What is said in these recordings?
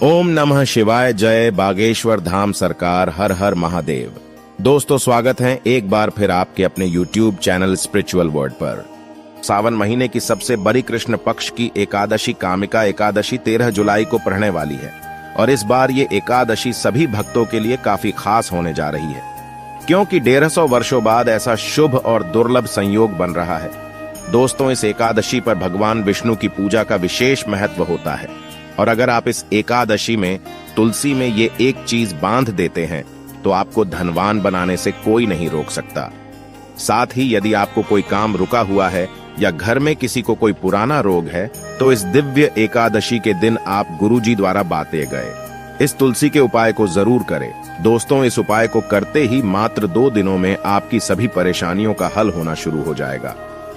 ओम नमः शिवाय। जय बागेश्वर धाम सरकार। हर हर महादेव। दोस्तों, स्वागत है एक बार फिर आपके अपने YouTube चैनल स्पिरिचुअल वर्ल्ड पर। सावन महीने की सबसे बड़ी कृष्ण पक्ष की एकादशी कामिका एकादशी 13 जुलाई को पड़ने वाली है और इस बार ये एकादशी सभी भक्तों के लिए काफी खास होने जा रही है, क्योंकि 150 वर्षों बाद ऐसा शुभ और दुर्लभ संयोग बन रहा है। दोस्तों, इस एकादशी पर भगवान विष्णु की पूजा का विशेष महत्व होता है और अगर आप इस एकादशी में तुलसी में ये एक चीज बांध देते हैं तो आपको धनवान बनाने से कोई नहीं रोक सकता। साथ ही यदि आपको कोई काम रुका हुआ है या घर में किसी को कोई पुराना रोग है तो इस दिव्य एकादशी के दिन आप गुरुजी द्वारा बांटे गए इस तुलसी के उपाय को जरूर करें। दोस्तों, इस उपाय को करते ही मात्र 2 दिनों में आपकी सभी परेशानियों का हल होना शुरू हो जाएगा।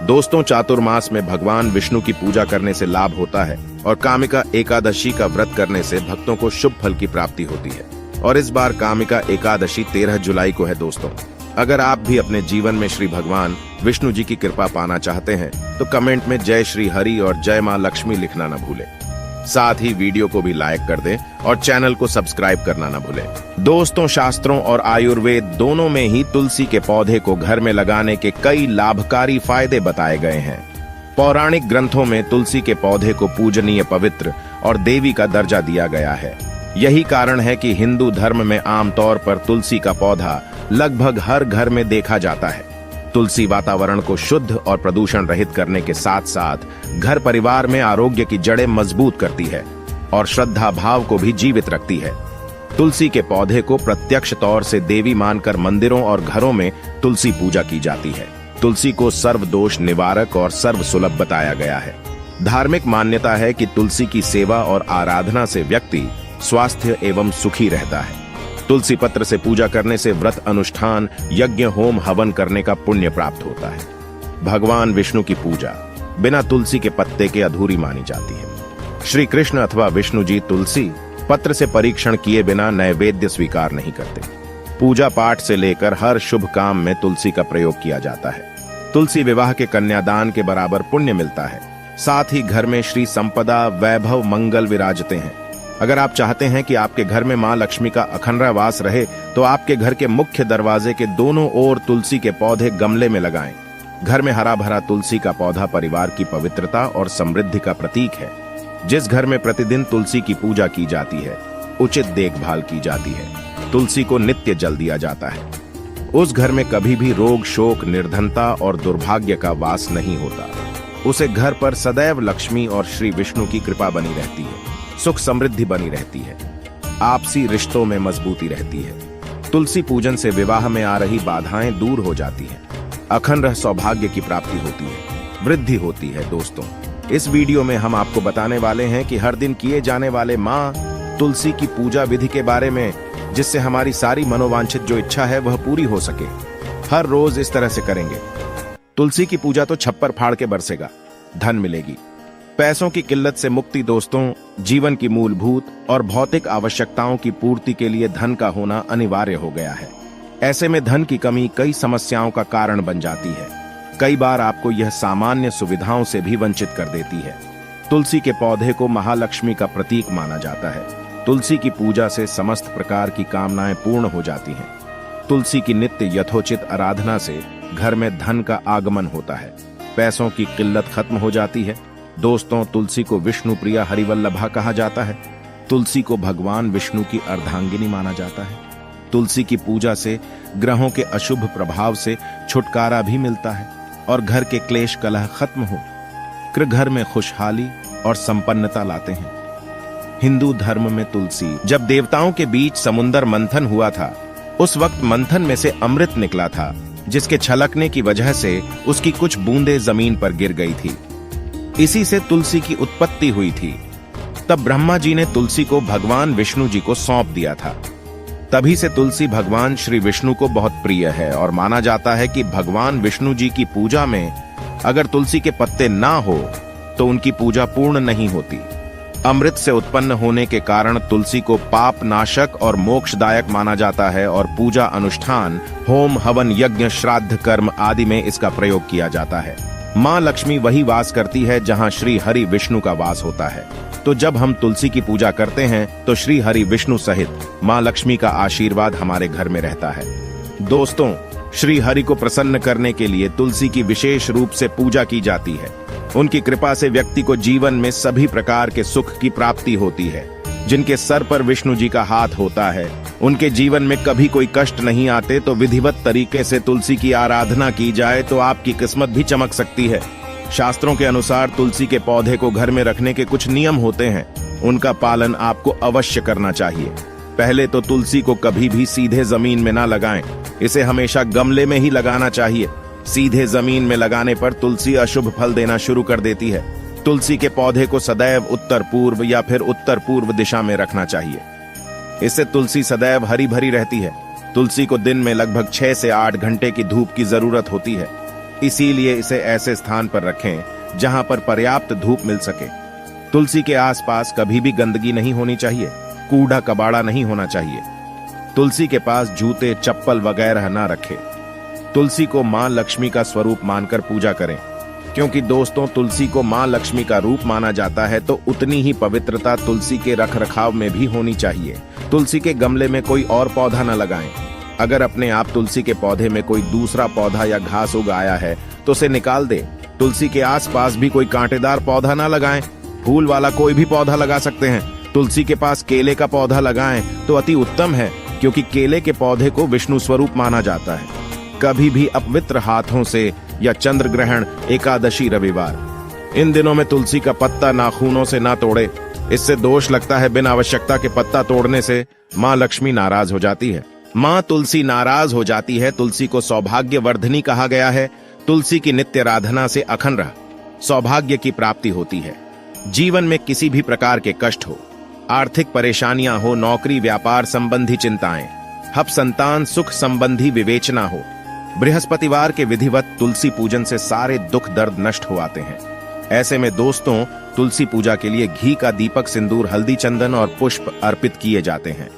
दोस्तों, चातुर्मास में भगवान विष्णु की पूजा करने से लाभ होता है और कामिका एकादशी का व्रत करने से भक्तों को शुभ फल की प्राप्ति होती है और इस बार कामिका एकादशी 13 जुलाई को है। दोस्तों, अगर आप भी अपने जीवन में श्री भगवान विष्णु जी की कृपा पाना चाहते हैं तो कमेंट में जय श्री हरि और जय मां लक्ष्मी लिखना न भूलें। साथ ही वीडियो को भी लाइक कर दें और चैनल को सब्सक्राइब करना न भूलें। दोस्तों, शास्त्रों और आयुर्वेद दोनों में ही तुलसी के पौधे को घर में लगाने के कई लाभकारी फायदे बताए गए हैं। पौराणिक ग्रंथों में तुलसी के पौधे को पूजनीय, पवित्र और देवी का दर्जा दिया गया है। यही कारण है कि हिंदू धर्म में आमतौर पर तुलसी का पौधा लगभग हर घर में देखा जाता है। तुलसी वातावरण को शुद्ध और प्रदूषण रहित करने के साथ साथ घर परिवार में आरोग्य की जड़ें मजबूत करती है और श्रद्धा भाव को भी जीवित रखती है। तुलसी के पौधे को प्रत्यक्ष तौर से देवी मानकर मंदिरों और घरों में तुलसी पूजा की जाती है। तुलसी को सर्व दोष निवारक और सर्व सुलभ बताया गया है। धार्मिक मान्यता है कि तुलसी की सेवा और आराधना से व्यक्ति स्वास्थ्य एवं सुखी रहता है। तुलसी पत्र से पूजा करने से व्रत अनुष्ठान, यज्ञ, होम, हवन करने का पुण्य प्राप्त होता है। भगवान विष्णु की पूजा बिना तुलसी के पत्ते के अधूरी मानी जाती है। श्री कृष्ण अथवा विष्णु जी तुलसी पत्र से परीक्षण किए बिना नैवेद्य स्वीकार नहीं करते। पूजा पाठ से लेकर हर शुभ काम में तुलसी का प्रयोग किया जाता है। तुलसी विवाह के कन्यादान के बराबर पुण्य मिलता है। साथ ही घर में श्री संपदा, वैभव, मंगल विराजते हैं। अगर आप चाहते हैं कि आपके घर में मां लक्ष्मी का अखंड वास रहे तो आपके घर के मुख्य दरवाजे के दोनों ओर तुलसी के पौधे गमले में लगाएं। घर में हरा भरा तुलसी का पौधा परिवार की पवित्रता और समृद्धि का प्रतीक है। जिस घर में प्रतिदिन तुलसी की पूजा की जाती है, उचित देखभाल की जाती है, तुलसी को नित्य जल दिया जाता है, उस घर में कभी भी रोग, शोक, निर्धनता और दुर्भाग्य का वास नहीं होता। उसे घर पर सदैव लक्ष्मी और श्री विष्णु की कृपा बनी रहती है, सुख समृद्धि बनी रहती है, आपसी रिश्तों में मजबूती रहती है। तुलसी पूजन से विवाह में आ रही बाधाएं दूर हो जाती हैं, अखंड सौभाग्य की प्राप्ति होती है, वृद्धि होती है। दोस्तों, इस वीडियो में हम आपको बताने वाले हैं कि हर दिन किए जाने वाले मां तुलसी की पूजा विधि के बारे में, जिससे हमारी सारी मनोवांछित जो इच्छा है वह पूरी हो सके। हर रोज इस तरह से करेंगे। तुलसी की पूजा तो छप्पर फाड़ के बरसेगा, धन मिलेगी, पैसों की किल्लत से मुक्ति। दोस्तों, जीवन की मूलभूत और भौतिक आवश्यकताओं की पूर्ति के लिए धन का होना अनिवार्य हो गया है। ऐसे में धन की कमी कई समस्याओं का कारण बन जाती है। कई बार आपको यह सामान्य सुविधाओं से भी वंचित कर देती है। तुलसी के पौधे को महालक्ष्मी का प्रतीक माना जाता है। तुलसी की पूजा से समस्त प्रकार की कामनाएं पूर्ण हो जाती हैं। तुलसी की नित्य यथोचित आराधना से घर में धन का आगमन होता है, पैसों की किल्लत खत्म हो जाती है। दोस्तों, तुलसी को विष्णु प्रिया हरिवल्लभा कहा जाता है। तुलसी को भगवान विष्णु की अर्धांगिनी माना जाता है। तुलसी की पूजा से ग्रहों के अशुभ प्रभाव से छुटकारा भी मिलता है और घर के क्लेश कलह खत्म हो घर में खुशहाली और संपन्नता लाते हैं। हिंदू धर्म में तुलसी, जब देवताओं के बीच समुद्र मंथन हुआ था, उस वक्त मंथन में से अमृत निकला था, जिसके छलकने की वजह से उसकी कुछ बूंदें जमीन पर गिर गई थी। इसी से तुलसी की उत्पत्ति हुई थी। तब ब्रह्मा जी ने तुलसी को भगवान विष्णु जी को सौंप दिया था। तभी से तुलसी भगवान श्री विष्णु को बहुत प्रिय है और माना जाता है कि भगवान विष्णु जी की पूजा में अगर तुलसी के पत्ते ना हो तो उनकी पूजा पूर्ण नहीं होती। अमृत से उत्पन्न होने के कारण तुलसी को पाप नाशक और मोक्षदायक माना जाता है और पूजा अनुष्ठान, होम, हवन, यज्ञ, श्राद्ध, कर्म आदि में इसका प्रयोग किया जाता है। माँ लक्ष्मी वही वास करती है जहाँ श्री हरि विष्णु का वास होता है। तो जब हम तुलसी की पूजा करते हैं तो श्री हरि विष्णु सहित माँ लक्ष्मी का आशीर्वाद हमारे घर में रहता है। दोस्तों, श्री हरि को प्रसन्न करने के लिए तुलसी की विशेष रूप से पूजा की जाती है। उनकी कृपा से व्यक्ति को जीवन में सभी प्रकार के सुख की प्राप्ति होती है। जिनके सर पर विष्णु जी का हाथ होता है, उनके जीवन में कभी कोई कष्ट नहीं आते। तो विधिवत तरीके से तुलसी की आराधना की जाए तो आपकी किस्मत भी चमक सकती है। शास्त्रों के अनुसार तुलसी के पौधे को घर में रखने के कुछ नियम होते हैं, उनका पालन आपको अवश्य करना चाहिए। पहले तो तुलसी को कभी भी सीधे जमीन में ना लगाएं, इसे हमेशा गमले में ही लगाना चाहिए। सीधे जमीन में लगाने पर तुलसी अशुभ फल देना शुरू कर देती है। तुलसी के पौधे को सदैव उत्तर पूर्व या फिर उत्तर पूर्व दिशा में रखना चाहिए। इससे तुलसी सदैव हरी भरी रहती है। तुलसी को दिन में लगभग 6 से 8 घंटे की धूप की जरूरत होती है, इसीलिए इसे ऐसे स्थान पर रखें जहां पर पर्याप्त धूप मिल सके। तुलसी के आसपास कभी भी गंदगी नहीं होनी चाहिए, कूड़ा कबाड़ा नहीं होना चाहिए। तुलसी के पास जूते चप्पल वगैरह ना रखें। तुलसी को मां लक्ष्मी का स्वरूप मानकर पूजा करें, क्योंकि दोस्तों तुलसी को मां लक्ष्मी का रूप माना जाता है, तो उतनी ही पवित्रता तुलसी के रखरखाव में भी होनी चाहिए। तुलसी के गमले में कोई और पौधा न लगाएं। अगर अपने आप तुलसी के पौधे में कोई दूसरा पौधा या घास उग आया है तो उसे निकाल दें। तुलसी के आसपास भी कोई कांटेदार पौधा ना लगाएं। फूल वाला कोई भी पौधा लगा सकते हैं। तुलसी के पास केले का पौधा लगाएं तो अति उत्तम है, क्योंकि केले के पौधे को विष्णु स्वरूप माना जाता है। कभी भी अपवित्र हाथों से या चंद्र ग्रहण, एकादशी, रविवार, इन दिनों में तुलसी का पत्ता नाखूनों से ना तोड़े। इससे दोष लगता है। बिना आवश्यकता के पत्ता तोड़ने से माँ लक्ष्मी नाराज हो जाती है। माँ तुलसी नाराज हो जाती है। तुलसी को सौभाग्यवर्धिनी कहा गया है। तुलसी की नित्य आराधना से अखंड सौभाग्य की प्राप्ति होती है। जीवन में किसी भी प्रकार के कष्ट हो, आर्थिक परेशानियां हो, नौकरी व्यापार संबंधी चिंताएं, हब संतान सुख संबंधी विवेचना हो, बृहस्पतिवार के विधिवत तुलसी पूजन से सारे दुख दर्द नष्ट हो आते हैं। ऐसे में दोस्तों, तुलसी पूजा के लिए घी का दीपक, सिंदूर, हल्दी, चंदन और पुष्प अर्पित किए जाते हैं।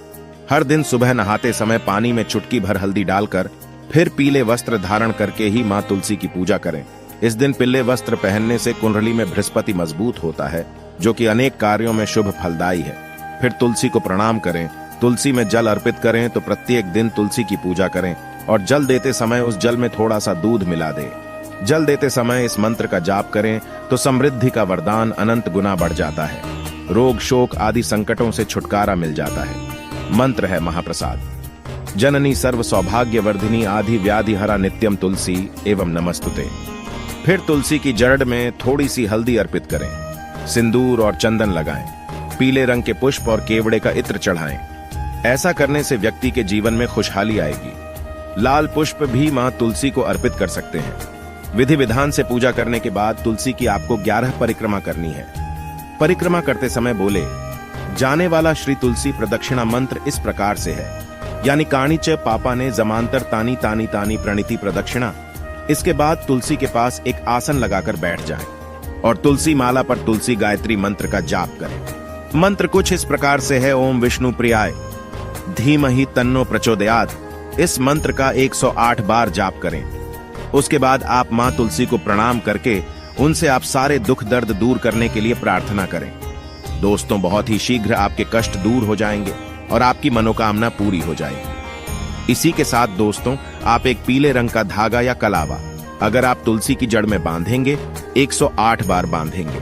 हर दिन सुबह नहाते समय पानी में चुटकी भर हल्दी डालकर फिर पीले वस्त्र धारण करके ही माँ तुलसी की पूजा करें। इस दिन पीले वस्त्र पहनने से कुंडली में बृहस्पति मजबूत होता है, जो कि अनेक कार्यों में शुभ फलदायी है। फिर तुलसी को प्रणाम करें। तुलसी में जल अर्पित करें तो प्रत्येक दिन तुलसी की पूजा करें और जल देते समय उस जल में थोड़ा सा दूध मिला दें। जल देते समय इस मंत्र का जाप करें तो समृद्धि का वरदान अनंत गुना बढ़ जाता है। रोग शोक आदि संकटों से छुटकारा मिल जाता है। मंत्र है महाप्रसाद। जननी सर्व सौभाग्यवर्धिनी आदि व्याधि हरा नित्यम तुलसी एवं नमस्तुते। फिर तुलसी की जड़ में थोड़ी सी हल्दी अर्पित करें, सिंदूर और चंदन लगाएं, पीले रंग के पुष्प और केवड़े का इत्र चढ़ाएं। ऐसा करने से व्यक्ति के जीवन में खुशहाली आएगी। लाल पुष्प भी मां तुलसी को अर्पित कर सकते हैं। विधि विधान से पूजा करने के बाद तुलसी की आपको 11 परिक्रमा करनी है। परिक्रमा करते समय बोले जाने वाला श्री तुलसी प्रदक्षिणा मंत्र इस प्रकार से है, यानी काणी च पापा ने जमांतर तानी तानी तानी प्रणीति प्रदक्षिणा। इसके बाद तुलसी के पास एक आसन लगाकर बैठ जाएं और तुलसी माला पर तुलसी गायत्री मंत्र का जाप करें। मंत्र कुछ इस प्रकार से है। ओम विष्णु प्रियाय धीमहि तन्नो प्रचोदयात्। इस मंत्र का 108 बार जाप करें। उसके बाद आप मां तुलसी को प्रणाम करके उनसे आप सारे दुख दर्द दूर करने के लिए प्रार्थना करें। दोस्तों, बहुत ही शीघ्र आपके कष्ट दूर हो जाएंगे और आपकी मनोकामना पूरी हो जाएगी। इसी के साथ दोस्तों, आप एक पीले रंग का धागा या कलावा अगर आप तुलसी की जड़ में बांधेंगे, 108 बार बांधेंगे,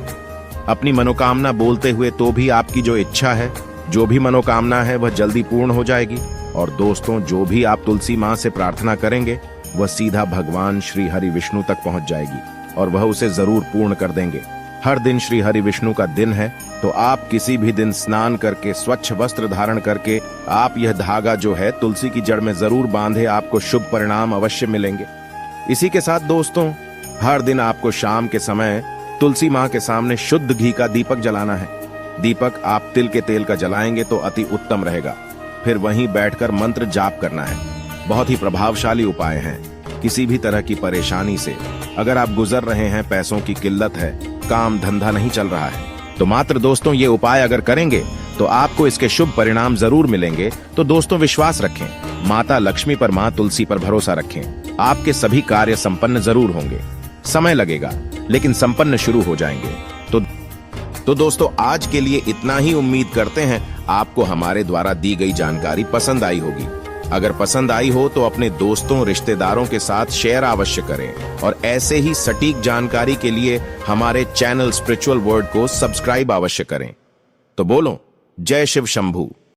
अपनी मनोकामना बोलते हुए, तो भी आपकी जो इच्छा है, जो भी मनोकामना है, वह जल्दी पूर्ण हो जाएगी। और दोस्तों, जो भी आप तुलसी मां से प्रार्थना करेंगे वह सीधा भगवान श्री हरि विष्णु तक पहुंच जाएगी और वह उसे जरूर पूर्ण कर देंगे। हर दिन श्री हरि विष्णु का दिन है, तो आप किसी भी दिन स्नान करके स्वच्छ वस्त्र धारण करके आप यह धागा जो है तुलसी की जड़ में जरूर बांधे। आपको शुभ परिणाम अवश्य मिलेंगे। इसी के साथ दोस्तों, हर दिन आपको शाम के समय तुलसी मां के सामने शुद्ध घी का दीपक जलाना है। दीपक आप तिल के तेल का जलाएंगे तो अति उत्तम रहेगा। फिर वहीं बैठकर मंत्र जाप करना है। बहुत ही प्रभावशाली उपाय हैं। किसी भी तरह की परेशानी से अगर आप गुजर रहे हैं, पैसों की किल्लत है, काम धंधा नहीं चल रहा है, तो मात्र दोस्तों ये उपाय अगर करेंगे तो आपको इसके शुभ परिणाम जरूर मिलेंगे। तो दोस्तों, विश्वास रखें, माता लक्ष्मी पर, मां तुलसी पर भरोसा रखें। आपके सभी कार्य संपन्न जरूर होंगे। समय लगेगा, लेकिन संपन्न शुरू हो जाएंगे। तो दोस्तों, आज के लिए इतना ही। उम्मीद करते हैं आपको हमारे द्वारा दी गई जानकारी पसंद आई होगी। अगर पसंद आई हो तो अपने दोस्तों रिश्तेदारों के साथ शेयर अवश्य करें और ऐसे ही सटीक जानकारी के लिए हमारे चैनल स्पिरिचुअल वर्ल्ड को सब्सक्राइब अवश्य करें। तो बोलो, जय शिव शंभू।